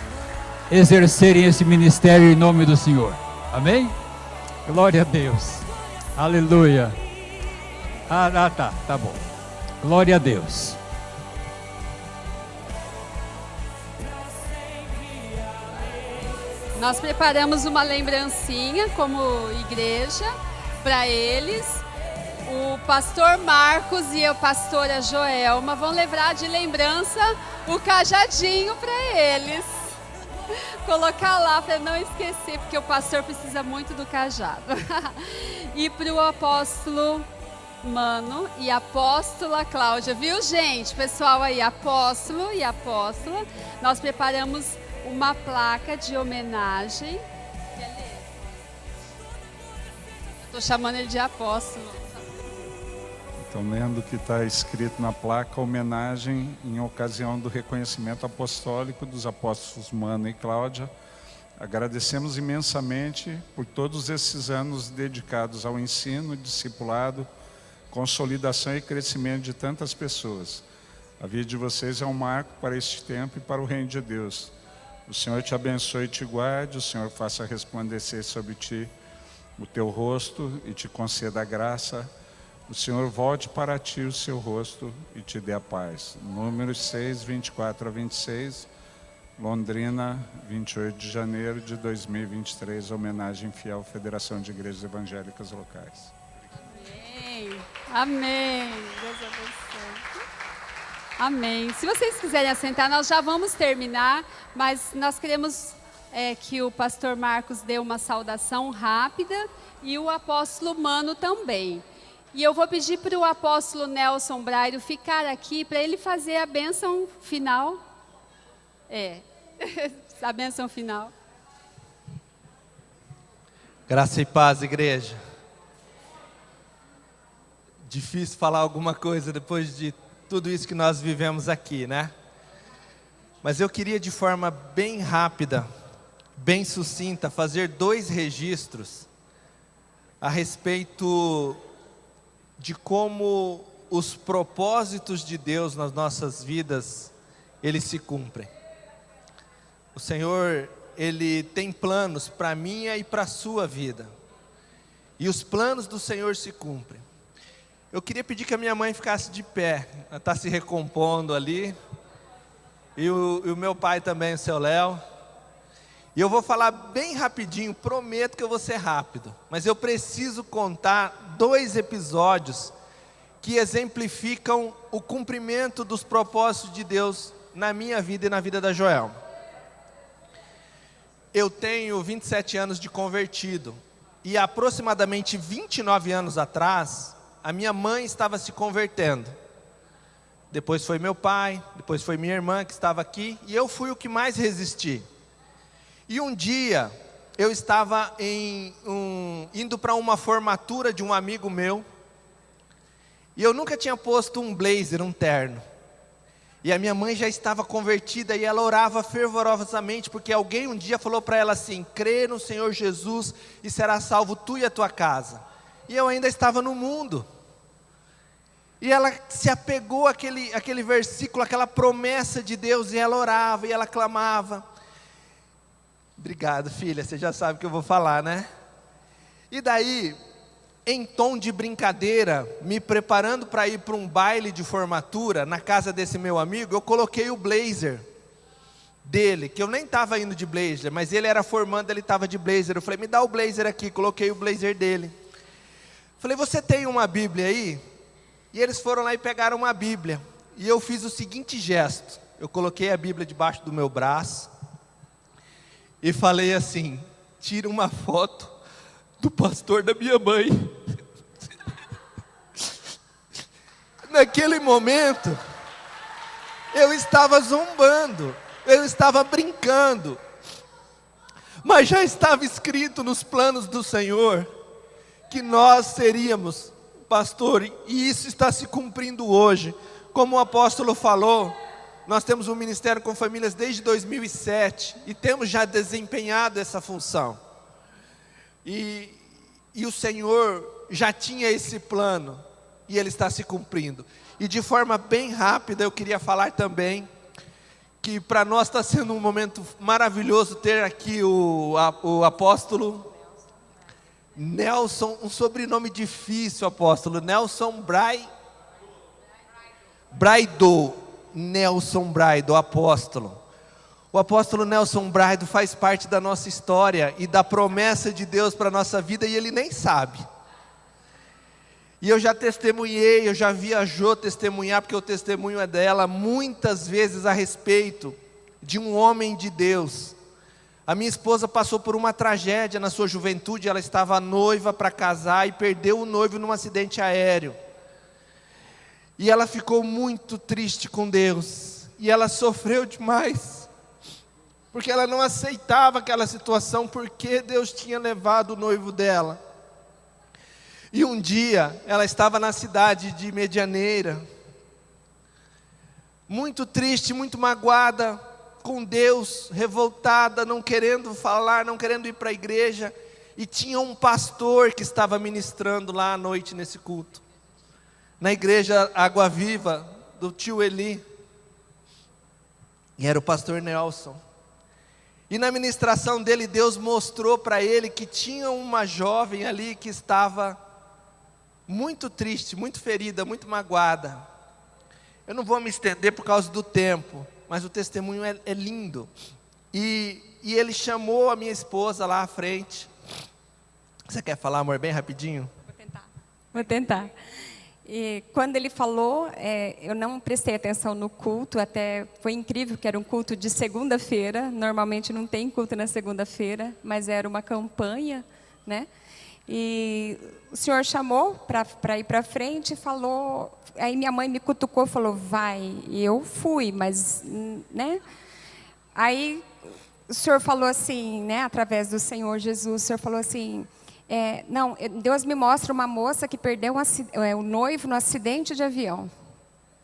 exercerem esse ministério em nome do Senhor. Amém? Glória a Deus. Aleluia. Tá bom. Glória a Deus. Nós preparamos uma lembrancinha como igreja para eles. O pastor Marcos e a pastora Joelma vão levar de lembrança o cajadinho para eles. Colocar lá para não esquecer, porque o pastor precisa muito do cajado. E para o apóstolo Mano e a apóstola Cláudia, viu, gente? Pessoal aí, apóstolo e apóstola, nós preparamos uma placa de homenagem. Estou chamando ele de apóstolo. Estão lendo que está escrito na placa: homenagem em ocasião do reconhecimento apostólico dos apóstolos Mano e Cláudia. Agradecemos imensamente por todos esses anos dedicados ao ensino, discipulado, consolidação e crescimento de tantas pessoas. A vida de vocês é um marco para este tempo e para o reino de Deus. O Senhor te abençoe e te guarde, o Senhor faça resplandecer sobre ti o teu rosto e te conceda a graça. O Senhor volte para ti o seu rosto e te dê a paz. Números 6, 24 a 26, Londrina, 28 de janeiro de 2023, homenagem fiel Federação de Igrejas Evangélicas Locais. Amém. Amém. Deus abençoe. Amém. Se vocês quiserem assentar, nós já vamos terminar, mas nós queremos que o pastor Marcos dê uma saudação rápida e o apóstolo Mano também. E eu vou pedir para o apóstolo Nelson Brairo ficar aqui para ele fazer a bênção final. A bênção final. Graça e paz, igreja. Difícil falar alguma coisa depois de tudo isso que nós vivemos aqui, né? Mas eu queria, de forma bem rápida, bem sucinta, fazer 2 registros a respeito de como os propósitos de Deus nas nossas vidas, eles se cumprem. O Senhor, Ele tem planos para a minha e para a sua vida. E os planos do Senhor se cumprem. Eu queria pedir que a minha mãe ficasse de pé. Ela está se recompondo ali. E o meu pai também, o seu Léo. E eu vou falar bem rapidinho, prometo que eu vou ser rápido. Mas eu preciso contar 2 episódios que exemplificam o cumprimento dos propósitos de Deus na minha vida e na vida da Joelma. Eu tenho 27 anos de convertido. E aproximadamente 29 anos atrás, a minha mãe estava se convertendo. Depois foi meu pai, depois foi minha irmã que estava aqui, e eu fui o que mais resisti. E um dia, eu estava indo para uma formatura de um amigo meu, e eu nunca tinha posto um blazer, um terno. E a minha mãe já estava convertida e ela orava fervorosamente, porque alguém um dia falou para ela assim: crê no Senhor Jesus e será salvo tu e a tua casa. E eu ainda estava no mundo. E ela se apegou àquele versículo, àquela promessa de Deus, e ela orava e ela clamava. Obrigado, filha, você já sabe o que eu vou falar, né? E daí, em tom de brincadeira, me preparando para ir para um baile de formatura na casa desse meu amigo, eu coloquei o blazer dele, que eu nem estava indo de blazer, mas ele era formando, ele estava de blazer. Eu falei: me dá o blazer aqui, coloquei o blazer dele. Falei: você tem uma Bíblia aí? E eles foram lá e pegaram uma Bíblia, e eu fiz o seguinte gesto: eu coloquei a Bíblia debaixo do meu braço, e falei assim: tira uma foto do pastor da minha mãe. Naquele momento, eu estava zombando, eu estava brincando, mas já estava escrito nos planos do Senhor, que nós seríamos, pastor, e isso está se cumprindo hoje. Como o apóstolo falou, nós temos um ministério com famílias desde 2007, e temos já desempenhado essa função. E o Senhor já tinha esse plano, e Ele está se cumprindo. E de forma bem rápida, eu queria falar também, que para nós está sendo um momento maravilhoso ter aqui o apóstolo Nelson, um sobrenome difícil, apóstolo, Nelson Braido, Nelson Braido, apóstolo. O apóstolo Nelson Braido faz parte da nossa história e da promessa de Deus para a nossa vida, e ele nem sabe. E eu já testemunhei, eu já viajou testemunhar, porque o testemunho é dela, muitas vezes a respeito de um homem de Deus. A minha esposa passou por uma tragédia na sua juventude. Ela estava noiva para casar e perdeu o noivo num acidente aéreo. E ela ficou muito triste com Deus, e ela sofreu demais, porque ela não aceitava aquela situação, porque Deus tinha levado o noivo dela. E um dia, ela estava na cidade de Medianeira, muito triste, muito magoada com Deus, revoltada, não querendo falar, não querendo ir para a igreja. E tinha um pastor que estava ministrando lá à noite nesse culto, na igreja Água Viva, do tio Eli. E era o pastor Nelson. E na ministração dele, Deus mostrou para ele que tinha uma jovem ali que estava muito triste, muito ferida, muito magoada. Eu não vou me estender por causa do tempo, mas o testemunho é lindo. E ele chamou a minha esposa lá à frente. Você quer falar, amor, bem rapidinho? Vou tentar. E quando ele falou, eu não prestei atenção no culto, até foi incrível que era um culto de segunda-feira. Normalmente não tem culto na segunda-feira, mas era uma campanha, né? E o senhor chamou para ir para frente e falou. Aí minha mãe me cutucou, falou: vai. E eu fui, mas, né? Aí o senhor falou assim, né? Através do Senhor Jesus, o senhor falou assim: não, Deus me mostra uma moça que perdeu o noivo no acidente de avião.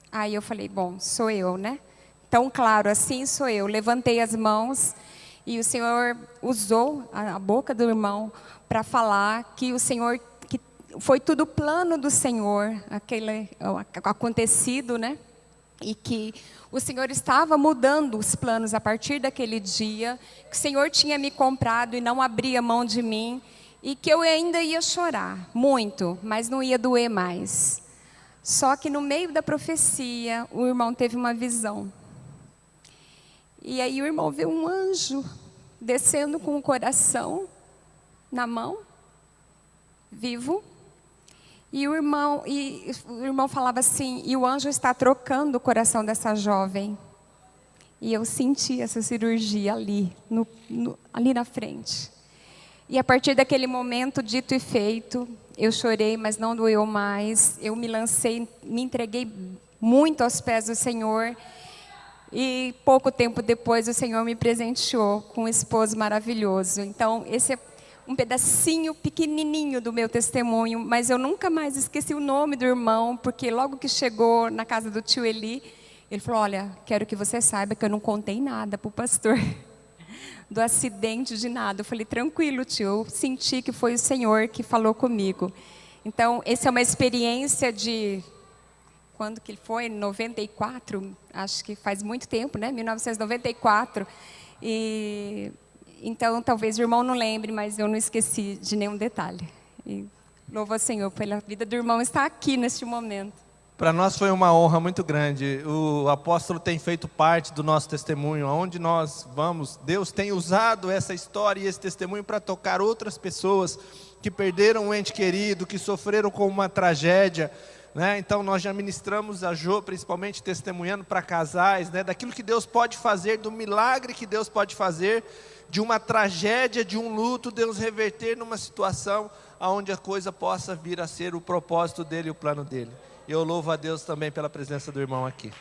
Aí eu falei: bom, sou eu, né? Tão claro assim, sou eu. Levantei as mãos e o Senhor usou a boca do irmão para falar que o Senhor, que foi tudo plano do Senhor, aquele acontecido, né? E que o Senhor estava mudando os planos a partir daquele dia, que o Senhor tinha me comprado e não abria mão de mim, e que eu ainda ia chorar muito, mas não ia doer mais. Só que no meio da profecia, o irmão teve uma visão. E aí o irmão viu um anjo descendo com o coração na mão, vivo. E o irmão falava assim, e o anjo está trocando o coração dessa jovem. E eu senti essa cirurgia ali, ali na frente. E a partir daquele momento, dito e feito, eu chorei, mas não doeu mais. Eu me lancei, me entreguei muito aos pés do Senhor. E pouco tempo depois, o Senhor me presenteou com um esposo maravilhoso. Então, esse é um pedacinho pequenininho do meu testemunho, mas eu nunca mais esqueci o nome do irmão, porque logo que chegou na casa do tio Eli, ele falou, olha, quero que você saiba que eu não contei nada para o pastor do acidente, de nada. Eu falei, tranquilo, tio, eu senti que foi o Senhor que falou comigo. Então, essa é uma experiência de... Quando que foi? 94, acho que faz muito tempo, né? 1994. Então, talvez o irmão não lembre, mas eu não esqueci de nenhum detalhe. E louvo ao Senhor pela vida do irmão estar aqui neste momento. Para nós foi uma honra muito grande. O apóstolo tem feito parte do nosso testemunho. Aonde nós vamos, Deus tem usado essa história e esse testemunho para tocar outras pessoas que perderam um ente querido, que sofreram com uma tragédia, né? Então nós já ministramos a Jô, principalmente testemunhando para casais, né? Daquilo que Deus pode fazer, do milagre que Deus pode fazer, de uma tragédia, de um luto, Deus reverter numa situação onde a coisa possa vir a ser o propósito dele e o plano dele. Eu louvo a Deus também pela presença do irmão aqui.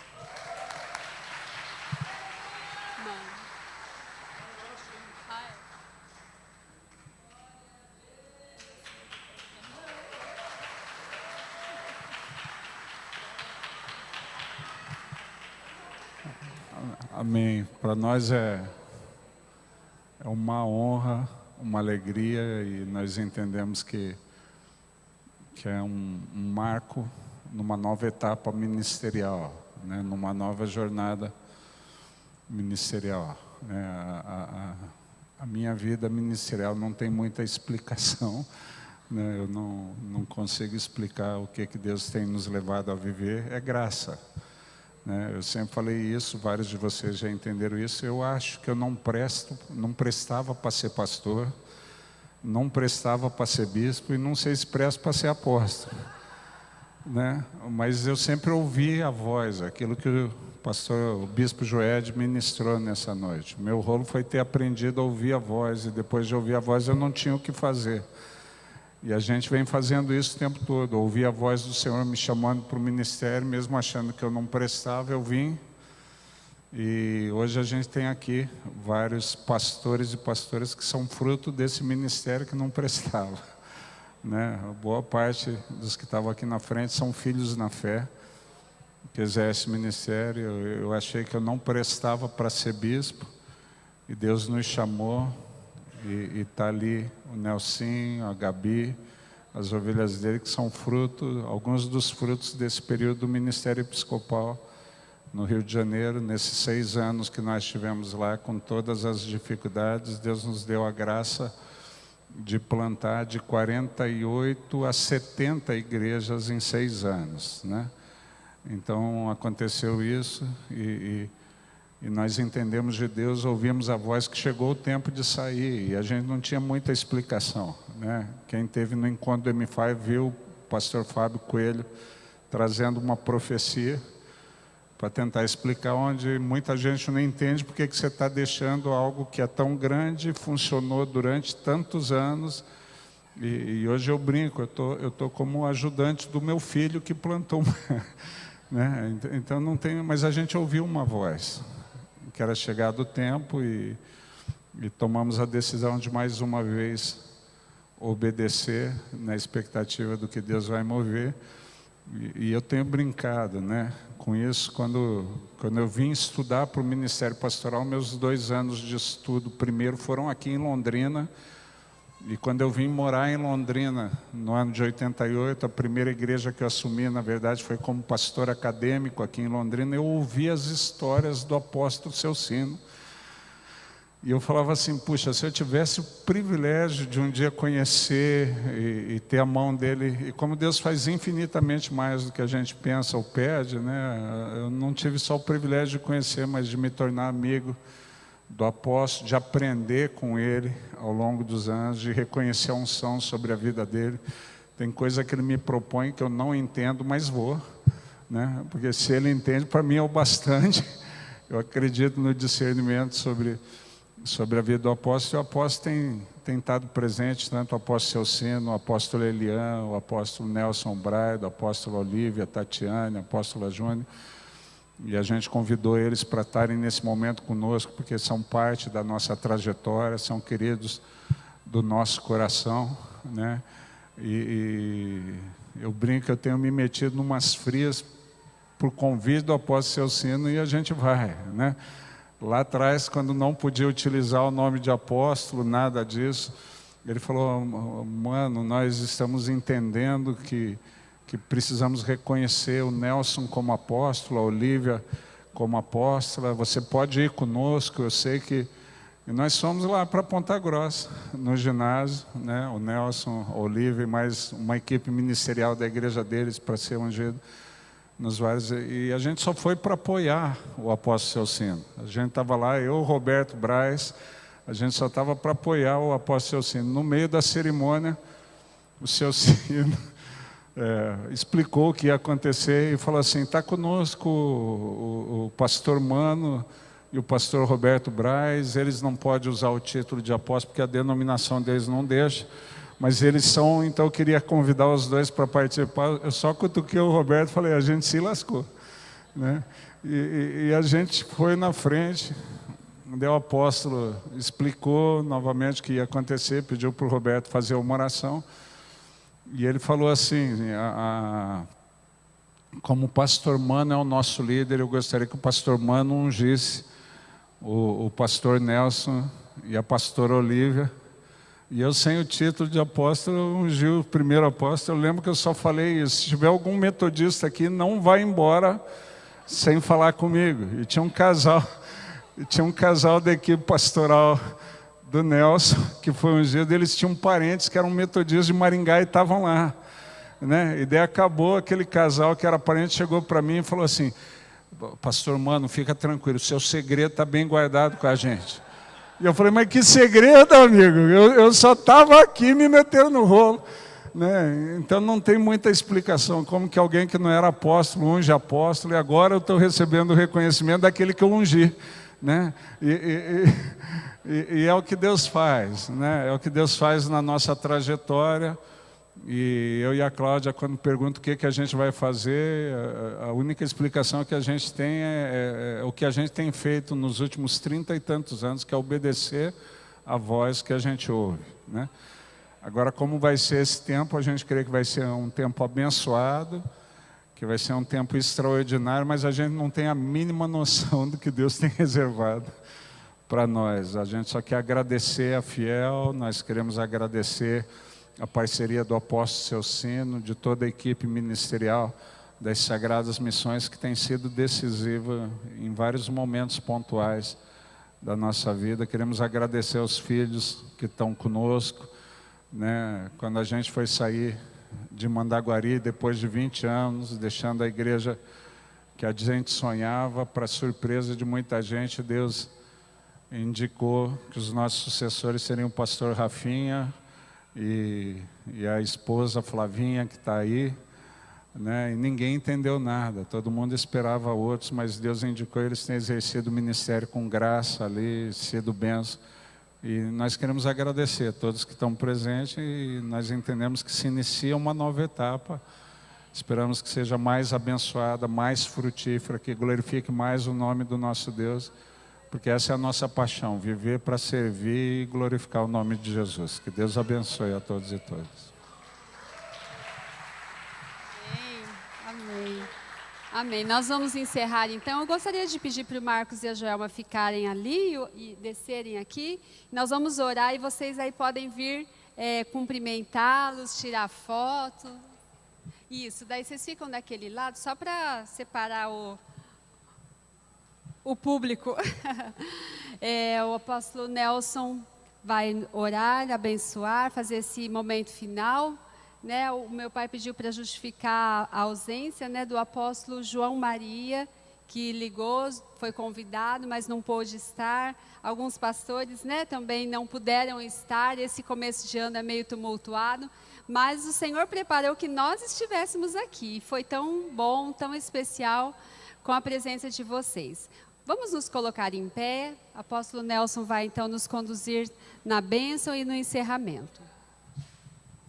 Amém. Para nós é uma honra, uma alegria, e nós entendemos que é um marco numa nova etapa ministerial, né? Numa nova jornada ministerial. A minha vida ministerial não tem muita explicação, né? Eu não consigo explicar o que Deus tem nos levado a viver, é graça. Eu sempre falei isso, vários de vocês já entenderam isso. Eu acho que eu não prestava para ser pastor, não prestava para ser bispo e não sei se presto para ser apóstolo, né? Mas eu sempre ouvi a voz, aquilo que o bispo Joed ministrou nessa noite. Meu rolo foi ter aprendido a ouvir a voz, e depois de ouvir a voz eu não tinha o que fazer. E a gente vem fazendo isso o tempo todo. Ouvi a voz do Senhor me chamando para o ministério, mesmo achando que eu não prestava, eu vim. E hoje a gente tem aqui vários pastores e pastoras que são fruto desse ministério que não prestava, né? Boa parte dos que estavam aqui na frente são filhos na fé, que exercem ministério. Eu achei que eu não prestava para ser bispo, e Deus nos chamou. E está ali o Nelson, a Gabi, as ovelhas dele, que são alguns dos frutos desse período do ministério episcopal no Rio de Janeiro. Nesses 6 anos que nós estivemos lá, com todas as dificuldades, Deus nos deu a graça de plantar de 48 a 70 igrejas em 6 anos, né? Então aconteceu isso, e nós entendemos de Deus, ouvimos a voz que chegou o tempo de sair, e a gente não tinha muita explicação, né? Quem esteve no encontro do M5 viu o pastor Fábio Coelho trazendo uma profecia para tentar explicar, onde muita gente não entende porque que você está deixando algo que é tão grande, funcionou durante tantos anos, e hoje eu brinco, eu tô como ajudante do meu filho que plantou né? Então não tem, mas a gente ouviu uma voz, que era chegado o tempo, e tomamos a decisão de mais uma vez obedecer na expectativa do que Deus vai mover. E eu tenho brincado, né, com isso. Quando eu vim estudar para o Ministério Pastoral, meus 2 anos de estudo primeiro foram aqui em Londrina, e quando eu vim morar em Londrina, no ano de 88, a primeira igreja que eu assumi, na verdade, foi como pastor acadêmico aqui em Londrina. Eu ouvi as histórias do apóstolo Celcino, e eu falava assim, puxa, se eu tivesse o privilégio de um dia conhecer e ter a mão dele, e como Deus faz infinitamente mais do que a gente pensa ou pede, né? Eu não tive só o privilégio de conhecer, mas de me tornar amigo do apóstolo, de aprender com ele ao longo dos anos, de reconhecer a unção sobre a vida dele. Tem coisa que ele me propõe que eu não entendo, mas vou, né? Porque se ele entende, para mim é o bastante. Eu acredito no discernimento sobre a vida do apóstolo. E o apóstolo tem estado presente, tanto o apóstolo Celcino, o apóstolo Elian, o apóstolo Nelson Braida, o apóstolo Olívia, Tatiane, a apóstola Júnior. E a gente convidou eles para estarem nesse momento conosco, porque são parte da nossa trajetória, são queridos do nosso coração, né? E eu brinco, eu tenho me metido numas frias por convite do apóstolo Celcino e a gente vai, né? Lá atrás, quando não podia utilizar o nome de apóstolo, nada disso, ele falou: mano, nós estamos entendendo que precisamos reconhecer o Nelson como apóstolo, a Olívia como apóstola, você pode ir conosco, eu sei que... E nós fomos lá para Ponta Grossa, no ginásio, né? O Nelson, a Olívia e mais uma equipe ministerial da igreja deles para ser ungido nos vários... E a gente só foi para apoiar o apóstolo Celcino. A gente estava lá, eu, Roberto Braz, a gente só estava para apoiar o apóstolo Celcino. No meio da cerimônia, o Celcino... explicou o que ia acontecer e falou assim: está conosco o pastor Mano e o pastor Roberto Braz, eles não podem usar o título de apóstolo porque a denominação deles não deixa, mas eles são, então eu queria convidar os dois para participar. Eu só cutuquei o Roberto e falei: a gente se lascou, né? E a gente foi na frente, o apóstolo explicou novamente o que ia acontecer, pediu para o Roberto fazer uma oração. E ele falou assim: como o pastor Mano é o nosso líder, eu gostaria que o pastor Mano ungisse o pastor Nelson e a pastora Olívia. E eu, sem o título de apóstolo, ungi o primeiro apóstolo. Eu lembro que eu só falei isso: se tiver algum metodista aqui, não vai embora sem falar comigo. E tinha um casal da equipe pastoral do Nelson, que foi ungido. Eles tinham parentes que eram metodistas de Maringá e estavam lá, né? E daí acabou, aquele casal que era parente chegou para mim e falou assim: pastor Mano, fica tranquilo, o seu segredo está bem guardado com a gente. E eu falei: mas que segredo, amigo? Eu só estava aqui me metendo no rolo, né? Então não tem muita explicação como que alguém que não era apóstolo unge apóstolo, e agora eu estou recebendo o reconhecimento daquele que eu ungi, né? E é o que Deus faz, né? É o que Deus faz na nossa trajetória. E eu e a Cláudia, quando perguntam o que a gente vai fazer, a única explicação que a gente tem é o que a gente tem feito nos últimos 30 e tantos anos, que é obedecer a voz que a gente ouve, né? Agora, como vai ser esse tempo, a gente crê que vai ser um tempo abençoado, que vai ser um tempo extraordinário, mas a gente não tem a mínima noção do que Deus tem reservado para nós. A gente só quer agradecer a Fiel, nós queremos agradecer a parceria do apóstolo Celcino, de toda a equipe ministerial das Sagradas Missões, que tem sido decisiva em vários momentos pontuais da nossa vida. Queremos agradecer aos filhos que estão conosco, né? Quando a gente foi sair de Mandaguari, depois de 20 anos, deixando a igreja que a gente sonhava, para surpresa de muita gente, Deus indicou que os nossos sucessores seriam o pastor Rafinha e a esposa Flavinha, que está aí, né? E ninguém entendeu nada, todo mundo esperava outros, mas Deus indicou, eles têm exercido o ministério com graça ali, sido bênção. E nós queremos agradecer a todos que estão presentes, e nós entendemos que se inicia uma nova etapa. Esperamos que seja mais abençoada, mais frutífera, que glorifique mais o nome do nosso Deus, porque essa é a nossa paixão, viver para servir e glorificar o nome de Jesus. Que Deus abençoe a todos e todas. Amém. Amém. Nós vamos encerrar então. Eu gostaria de pedir para o Marcos e a Joelma ficarem ali e descerem aqui. Nós vamos orar e vocês aí podem vir cumprimentá-los, tirar foto. Isso, daí vocês ficam daquele lado só para separar o público. O apóstolo Nelson vai orar, abençoar, fazer esse momento final, né? O meu pai pediu para justificar a ausência, né, do apóstolo João Maria, que ligou, foi convidado, mas não pôde estar. Alguns pastores, né, também não puderam estar. Esse começo de ano é meio tumultuado, mas o Senhor preparou que nós estivéssemos aqui. Foi tão bom, tão especial com a presença de vocês. Vamos nos colocar em pé. O apóstolo Nelson vai então nos conduzir na bênção e no encerramento.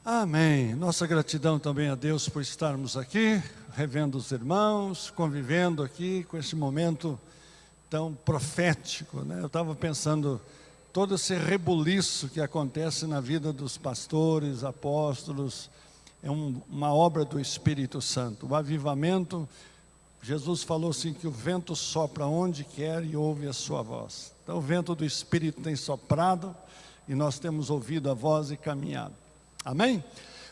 Amém. Nossa gratidão também a Deus por estarmos aqui, revendo os irmãos, convivendo aqui com esse momento tão profético, né? Eu estava pensando, todo esse rebuliço que acontece na vida dos pastores, apóstolos, é uma obra do Espírito Santo. O avivamento, Jesus falou assim, que o vento sopra onde quer e ouve a sua voz. Então o vento do Espírito tem soprado e nós temos ouvido a voz e caminhado. Amém?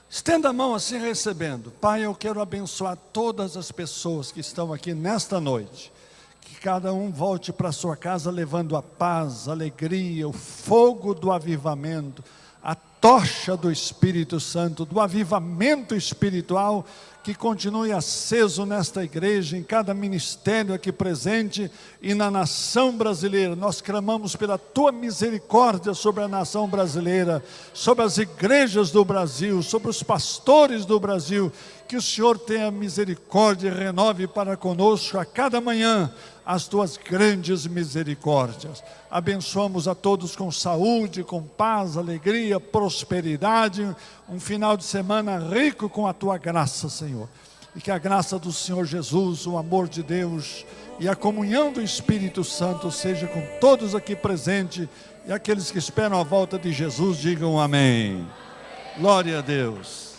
Estenda a mão assim recebendo. Pai, eu quero abençoar todas as pessoas que estão aqui nesta noite. Que cada um volte para sua casa levando a paz, a alegria, o fogo do avivamento, a tocha do Espírito Santo, do avivamento espiritual, que continue aceso nesta igreja, em cada ministério aqui presente e na nação brasileira. Nós clamamos pela tua misericórdia sobre a nação brasileira, sobre as igrejas do Brasil, sobre os pastores do Brasil. Que o Senhor tenha misericórdia e renove para conosco a cada manhã as tuas grandes misericórdias. Abençoamos a todos com saúde, com paz, alegria, prosperidade, um final de semana rico com a tua graça, Senhor. E que a graça do Senhor Jesus, o amor de Deus e a comunhão do Espírito Santo seja com todos aqui presentes, e aqueles que esperam a volta de Jesus digam amém. Glória a Deus.